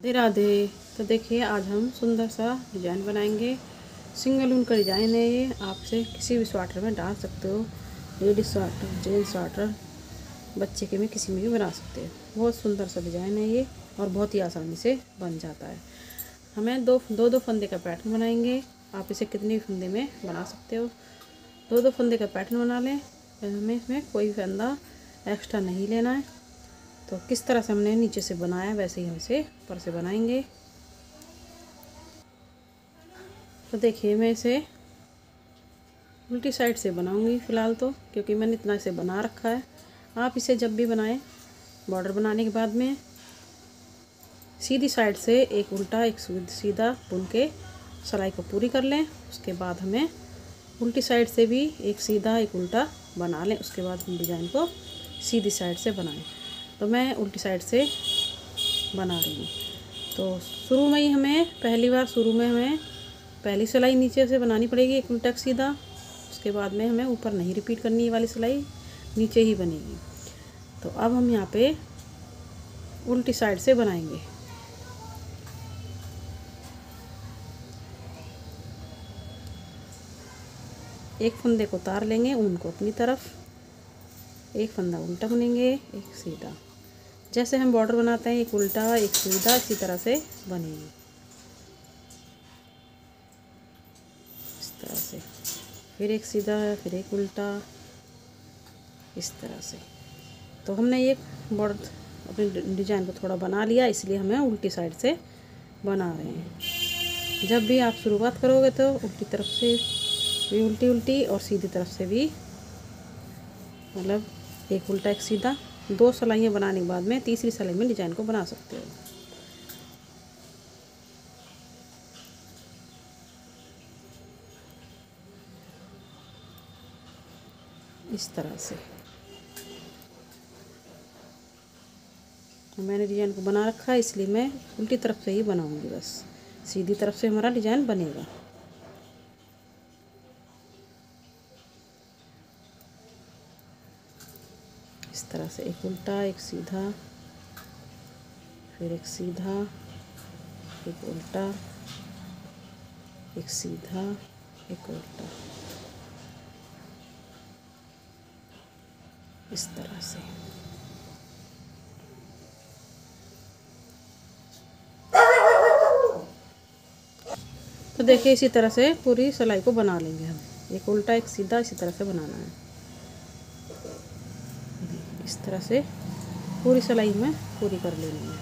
राधे राधे। तो देखिए आज हम सुंदर सा डिज़ाइन बनाएंगे। सिंगल ऊन का डिज़ाइन है ये। आपसे किसी भी स्वेटर में डाल सकते हो, लेडीज स्वेटर, जेंट्स स्वेटर, बच्चे के में किसी में भी बना सकते हो। बहुत सुंदर सा डिज़ाइन है ये और बहुत ही आसानी से बन जाता है। हमें दो फंदे का पैटर्न बनाएंगे। आप इसे कितने भी फंदे में बना सकते हो। दो फंदे का पैटर्न बना लें। हमें इसमें कोई फंदा एक्स्ट्रा नहीं लेना है। तो किस तरह से हमने नीचे से बनाया वैसे ही हम इसे ऊपर से बनाएंगे। तो देखिए मैं इसे उल्टी साइड से बनाऊंगी फ़िलहाल तो, क्योंकि मैंने इतना इसे बना रखा है। आप इसे जब भी बनाएं, बॉर्डर बनाने के बाद में सीधी साइड से एक उल्टा एक सीधा बुन के सिलाई को पूरी कर लें। उसके बाद हमें उल्टी साइड से भी एक सीधा एक उल्टा बना लें। उसके बाद हम डिज़ाइन को सीधी साइड से बनाएं। तो मैं उल्टी साइड से बना रही हूँ। तो शुरू में ही हमें पहली सिलाई नीचे से बनानी पड़ेगी, एक उल्टा सीधा। उसके बाद में हमें ऊपर नहीं रिपीट करनी, ये वाली सिलाई नीचे ही बनेगी। तो अब हम यहाँ पे उल्टी साइड से बनाएंगे। एक फंदे को उतार लेंगे, ऊन को अपनी तरफ, एक फंदा उल्टा बुनेंगे, एक सीधा। जैसे हम बॉर्डर बनाते हैं, एक उल्टा एक सीधा, इसी तरह से बनेगी। इस तरह से फिर एक सीधा, फिर एक उल्टा, इस तरह से। तो हमने ये बॉर्डर अपने डिजाइन को थोड़ा बना लिया, इसलिए हमें उल्टी साइड से बना रहे हैं। जब भी आप शुरुआत करोगे तो उल्टी तरफ से भी उल्टी उल्टी और सीधी तरफ से भी, मतलब एक उल्टा एक सीधा। दो सिलाइयाँ बनाने के बाद में तीसरी सिलाई में डिजाइन को बना सकते हो। इस तरह से मैंने डिजाइन को बना रखा है, इसलिए मैं उल्टी तरफ से ही बनाऊंगी। बस सीधी तरफ से हमारा डिजाइन बनेगा। इस तरह से एक उल्टा एक सीधा, फिर एक सीधा, एक उल्टा, एक सीधा, एक उल्टा, इस तरह से। तो देखिए इसी तरह से पूरी सिलाई को बना लेंगे हम। एक उल्टा एक सीधा इसी तरह से बनाना है। इस तरह से पूरी सिलाई में पूरी कर लेनी है।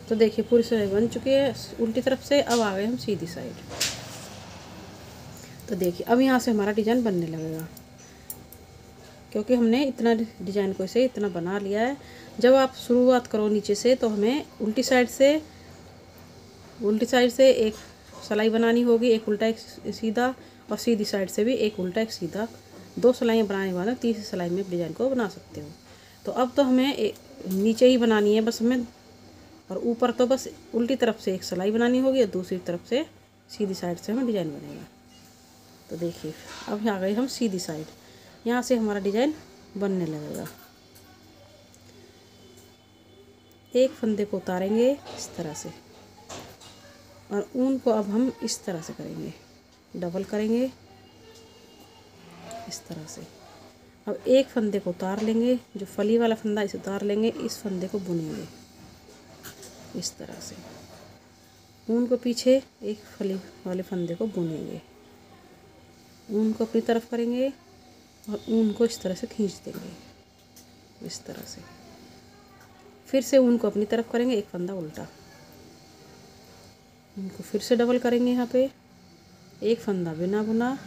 तो देखिए पूरी सिलाई बन चुकी है उल्टी तरफ से। अब आ गए हम सीधी साइड। तो देखिए अब यहाँ से हमारा डिजाइन बनने लगेगा, क्योंकि हमने इतना डिजाइन को इसे इतना बना लिया है। जब आप शुरुआत करो नीचे से, तो हमें उल्टी साइड से एक सिलाई बनानी होगी, एक उल्टा एक सीधा, और सीधी साइड से भी एक उल्टा एक सीधा। दो सिलाइयाँ बनाने के बाद में तीसरी सिलाई में डिजाइन को बना सकते हो। तो अब तो हमें नीचे ही बनानी है बस हमें, और ऊपर तो बस उल्टी तरफ से एक सिलाई बनानी होगी और दूसरी तरफ से सीधी साइड से हमें डिजाइन बनेगा। तो देखिए अब आ गए हम सीधी साइड। यहाँ से हमारा डिजाइन बनने लगेगा। एक फंदे को उतारेंगे इस तरह से, और ऊन को अब हम इस तरह से करेंगे, डबल करेंगे इस तरह से। अब एक फंदे को उतार लेंगे, जो फली वाला फंदा इसे उतार लेंगे, इस फंदे को बुनेंगे इस तरह से। ऊन को पीछे एक फली वाले फंदे को बुनेंगे, ऊन को अपनी तरफ करेंगे और ऊन को इस तरह से खींच देंगे इस तरह से। फिर से ऊन को अपनी तरफ करेंगे, एक फंदा उल्टा, ऊन को फिर से डबल करेंगे। यहाँ पे एक फंदा बिना बुना,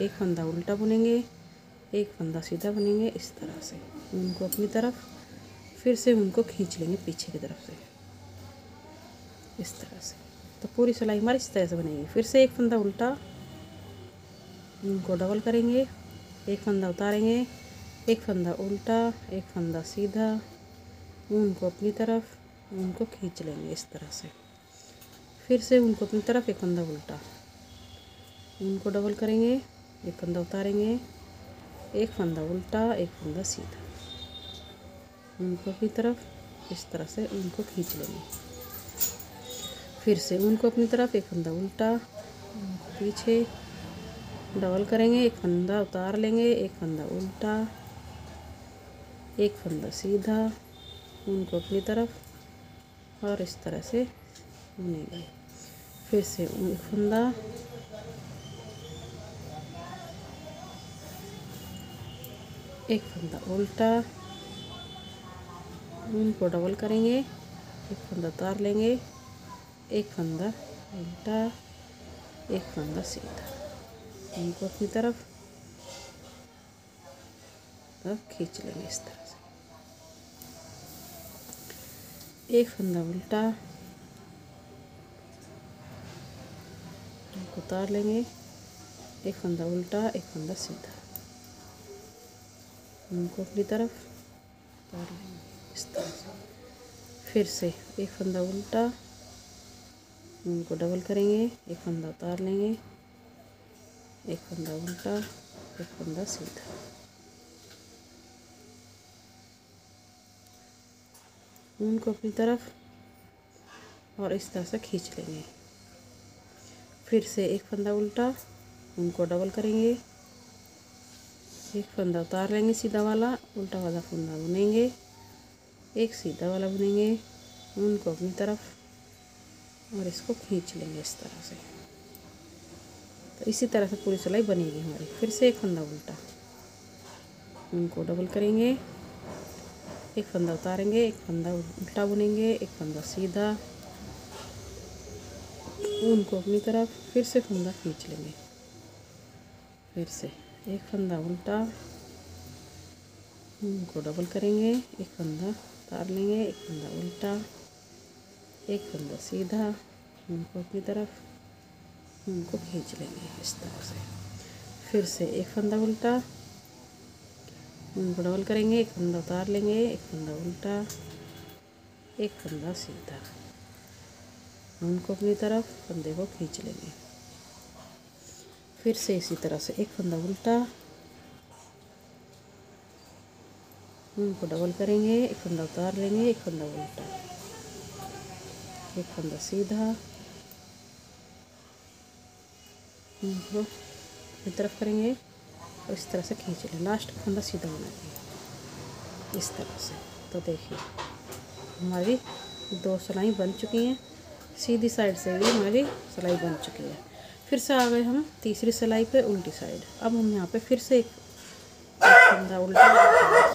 एक फंदा उल्टा बुनेंगे, एक फंदा सीधा बुनेंगे इस तरह से। ऊन को अपनी तरफ, फिर से ऊन को खींच लेंगे पीछे की तरफ से इस तरह से। तो पूरी सिलाई हमारी इस तरह से बनेगी। फिर से एक फंदा उल्टा, ऊन को डबल करेंगे, एक फंदा उतारेंगे, एक फंदा उल्टा, एक फंदा सीधा, ऊन को अपनी तरफ, उनको खींच लेंगे इस तरह से। फिर से उनको अपनी तरफ एक फंदा उल्टा, उनको डबल करेंगे, एक फंदा उतारेंगे, एक फंदा उल्टा, एक फंदा सीधा, उनको अपनी तरफ इस तरह से उनको खींच लेंगे। फिर से उनको अपनी तरफ एक फंदा उल्टा, उनको पीछे डबल करेंगे, एक फंदा उतार लेंगे, एक फंदा उल्टा, एक फंदा सीधा, उनको अपनी तरफ और इस तरह से बुनेंगे। फिर से एक फंदा, एक फंदा उल्टा, उनको डबल करेंगे, एक फंदा उतार लेंगे, एक फंदा उल्टा, एक फंदा सीधा, उनको अपनी तरफ खींच लेंगे इस तरह से। एक फंदा उल्टा, उनको उतार लेंगे, एक फंदा उल्टा, एक फंदा सीधा, उनको अपनी तरफ उतार लेंगे इस तरह से। फिर से एक फंदा उल्टा, उनको डबल करेंगे, एक फंदा उतार लेंगे, एक फंदा उल्टा, एक फंदा सीधा, उनको अपनी तरफ और इस तरह से खींच लेंगे। फिर से एक फंदा उल्टा, उनको डबल करेंगे, एक फंदा उतार लेंगे सीधा वाला, उल्टा वाला फंदा बुनेंगे, एक सीधा वाला बुनेंगे, उनको अपनी तरफ और इसको खींच लेंगे इस तरह से। तो इसी तरह से पूरी सिलाई बनेगी हमारी। फिर से एक फंदा उल्टा, उनको डबल करेंगे, एक फंदा उतारेंगे, एक फंदा उल्टा बुनेंगे, एक फंदा सीधा, उनको अपनी तरफ फिर से फंदा खींच लेंगे। फिर से एक फंदा उल्टा, उनको डबल करेंगे, एक फंदा उतार लेंगे, एक फंदा उल्टा, एक फंदा सीधा, उनको अपनी तरफ उनको खींच लेंगे इस तरह से। फिर से एक फंदा उल्टा, उनको डबल करेंगे, एक फंदा उतार लेंगे, एक फंदा उल्टा, एक फंदा सीधा, उनको अपनी तरफ फंदे को खींच लेंगे। फिर से इसी तरह से एक फंदा उल्टा, उनको डबल करेंगे, एक फंदा उतार लेंगे, एक फंदा उल्टा, एक फंदा सीधा, उनको अपनी तरफ करेंगे और इस तरह से खींच लें। लास्ट फंदा सीधा बनाएंगे इस तरह से। तो देखिए हमारी 2 सिलाई बन चुकी हैं, सीधी साइड से भी हमारी सिलाई बन चुकी है। फिर से आ गए हम तीसरी सिलाई पे उल्टी साइड। अब हम यहाँ पे फिर से एक फंदा उल्टा,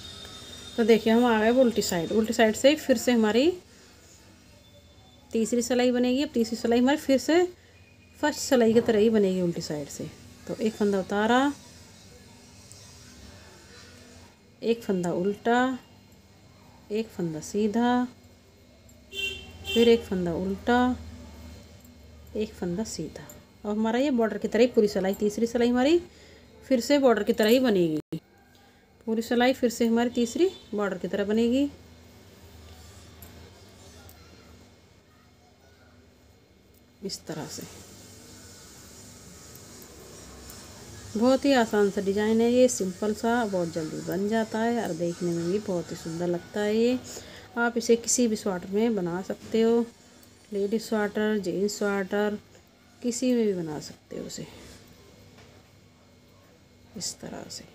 तो देखिए हम आ गए उल्टी साइड। उल्टी साइड से फिर से हमारी तीसरी सिलाई बनेगी। अब तीसरी सिलाई हमारी फिर से फर्स्ट सिलाई की तरह ही बनेगी उल्टी साइड से। तो एक फंदा उतारा, एक फंदा उल्टा, एक फंदा सीधा, फिर एक फंदा उल्टा, एक फंदा सीधा। और हमारा ये बॉर्डर की तरह ही पूरी सिलाई, तीसरी सिलाई हमारी फिर से बॉर्डर की तरह ही बनेगी। पूरी सिलाई फिर से हमारी तीसरी बॉर्डर की तरह बनेगी। इस तरह से बहुत ही आसान सा डिज़ाइन है ये, सिंपल सा, बहुत जल्दी बन जाता है और देखने में भी बहुत ही सुंदर लगता है ये। आप इसे किसी भी स्वेटर में बना सकते हो, लेडीज स्वेटर, जेंट्स स्वेटर, किसी में भी बना सकते हो उसे इस तरह से।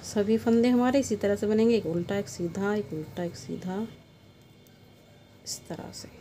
सभी फंदे हमारे इसी तरह से बनेंगे, एक उल्टा एक सीधा, एक उल्टा एक सीधा, इस तरह से।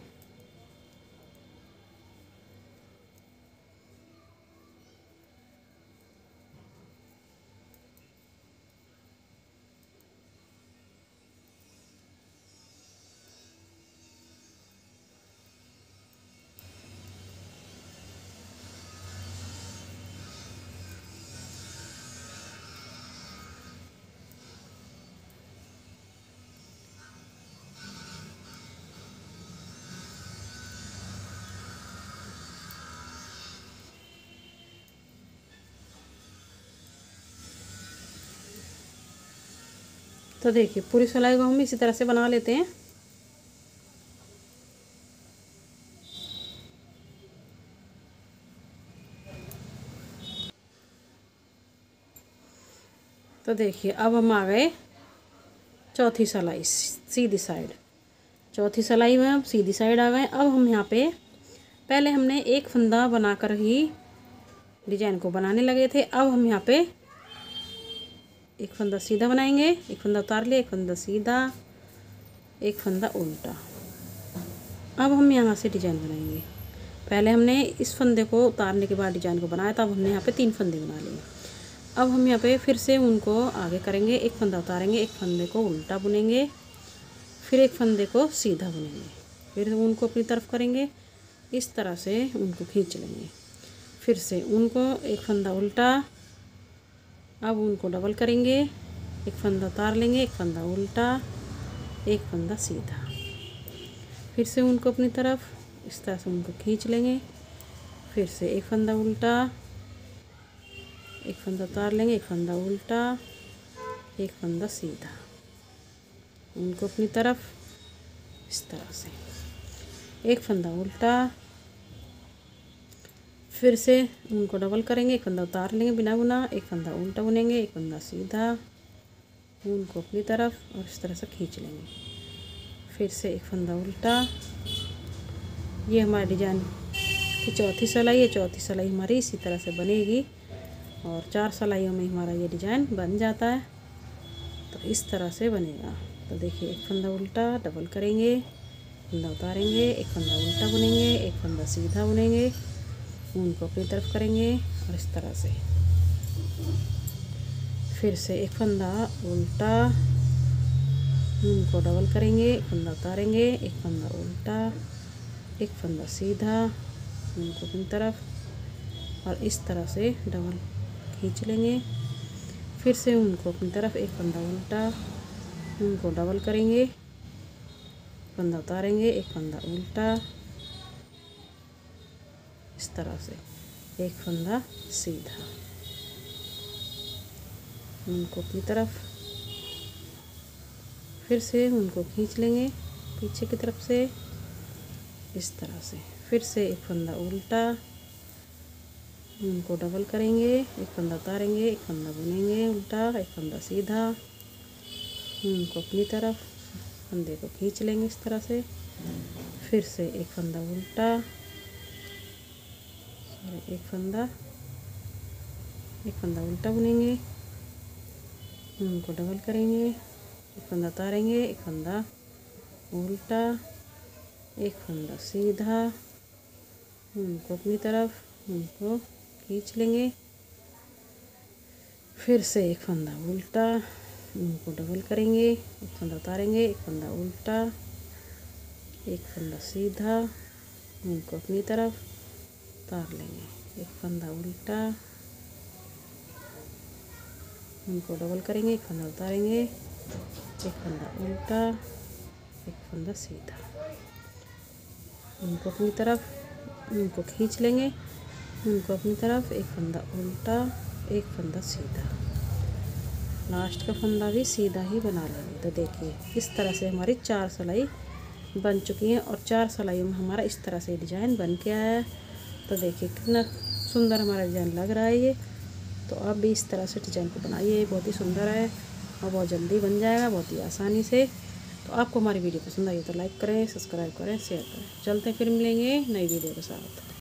तो देखिए पूरी सिलाई को हम इसी तरह से बना लेते हैं। तो देखिए अब हम आ गए चौथी सिलाई सीधी साइड। चौथी सिलाई में अब सीधी साइड आ गए। अब हम यहाँ पे पहले हमने एक फंदा बनाकर ही डिजाइन को बनाने लगे थे। अब हम यहाँ पे एक फंदा सीधा बनाएंगे, एक फंदा उतार लिया, एक फंदा सीधा, एक फंदा उल्टा। अब हम यहाँ से डिजाइन बनाएंगे। पहले हमने इस फंदे को उतारने के बाद डिजाइन को बनाया था। अब हमने यहाँ पे 3 फंदे बना लिए। अब हम यहाँ पे फिर से उनको आगे करेंगे। एक फंदा उतारेंगे, एक फंदे को उल्टा बुनेंगे, फिर एक फंदे को सीधा बुनेंगे, फिर उनको अपनी तरफ करेंगे। इस तरह से उनको खींच लेंगे। फिर से उनको एक फंदा उल्टा, अब उनको डबल करेंगे, एक फंदा उतार लेंगे, एक फंदा उल्टा, एक फंदा सीधा, फिर से उनको अपनी तरफ इस तरह से उनको खींच लेंगे। फिर से एक फंदा उल्टा, एक फंदा उतार लेंगे, एक फंदा उल्टा, एक फंदा सीधा, उनको अपनी तरफ इस तरह से एक फंदा उल्टा, फिर से उनको डबल करेंगे, एक फंदा उतार लेंगे बिना बुना, एक फंदा उल्टा बुनेंगे, एक फंदा सीधा, उनको अपनी तरफ और इस तरह से खींच लेंगे। फिर से एक फंदा उल्टा। ये हमारे डिजाइन की चौथी सिलाई है। चौथी सिलाई हमारी इसी तरह से बनेगी और 4 सिलाइयों में हमारा ये डिजाइन बन जाता है। तो इस तरह से बनेगा। तो देखिए एक फंदा उल्टा, डबल करेंगे, फंदा उतारेंगे, एक फंदा उल्टा बुनेंगे, एक फंदा सीधा बुनेंगे, उनको अपनी तरफ करेंगे और इस तरह से फिर से एक फंदा उल्टा, उनको डबल करेंगे, एक फंदा उतारेंगे, एक फंदा उल्टा, एक फंदा सीधा, उनको अपनी तरफ और इस तरह से डबल खींच लेंगे। फिर से उनको अपनी तरफ एक फंदा उल्टा, उनको डबल करेंगे, फंदा उतारेंगे, एक फंदा उल्टा, इस तरह से एक फंदा सीधा, उनको अपनी तरफ, फिर से उनको खींच लेंगे पीछे की तरफ से इस तरह से। फिर से एक फंदा उल्टा, उनको डबल करेंगे, एक फंदा उतारेंगे, एक फंदा बुनेंगे उल्टा, एक फंदा सीधा, उनको अपनी तरफ फंदे को खींच लेंगे इस तरह से। फिर से एक फंदा उल्टा, एक फंदा उल्टा बुनेंगे, उनको डबल करेंगे, एक फंदा उतारेंगे, एक फंदा उल्टा, एक फंदा सीधा, उनको अपनी तरफ उनको खींच लेंगे। फिर से एक फंदा उल्टा, उनको डबल करेंगे, एक फंदा उतारेंगे, एक फंदा उल्टा, एक फंदा सीधा, उनको अपनी तरफ उतार लेंगे, एक फंदा उल्टा, उनको डबल करेंगे, एक फंदा उतारेंगे, एक फंदा उल्टा, एक फंदा सीधा, उनको अपनी तरफ उनको खींच लेंगे, उनको अपनी तरफ एक फंदा उल्टा, एक फंदा सीधा, लास्ट का फंदा भी सीधा ही बना लेंगे। तो देखिए इस तरह से हमारी 4 सिलाई बन चुकी हैं और 4 सिलाइयों में हमारा इस तरह से डिजाइन बन के आया है। तो देखिए कितना सुंदर हमारा डिजाइन लग रहा है ये। तो आप भी इस तरह से डिजाइन को बनाइए, बहुत ही सुंदर है और बहुत जल्दी बन जाएगा, बहुत ही आसानी से। तो आपको हमारी वीडियो पसंद आई तो लाइक करें, सब्सक्राइब करें, शेयर करें। चलते फिर मिलेंगे नई वीडियो के साथ।